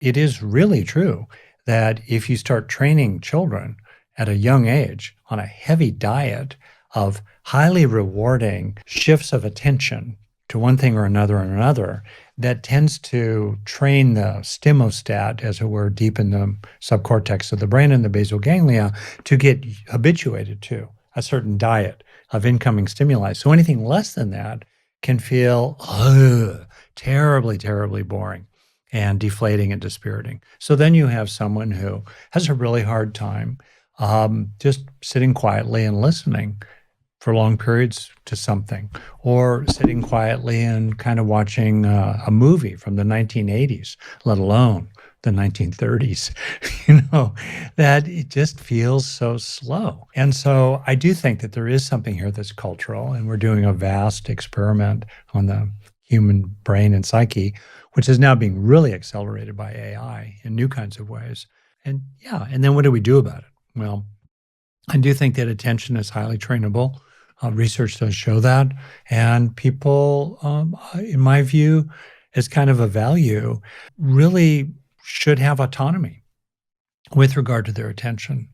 it is really true that if you start training children at a young age on a heavy diet of highly rewarding shifts of attention to one thing or another, that tends to train the stimostat, as it were, deep in the subcortex of the brain and the basal ganglia to get habituated to a certain diet of incoming stimuli. So anything less than that can feel terribly, terribly boring and deflating and dispiriting. So then you have someone who has a really hard time just sitting quietly and listening for long periods to something, or sitting quietly and kind of watching a movie from the 1980s, let alone the 1930s, that it just feels so slow. And so I do think that there is something here that's cultural, and we're doing a vast experiment on the human brain and psyche, which is now being really accelerated by AI in new kinds of ways. And yeah, and then what do we do about it? Well, I do think that attention is highly trainable. Research does show that. And people, in my view, as kind of a value, really should have autonomy with regard to their attention.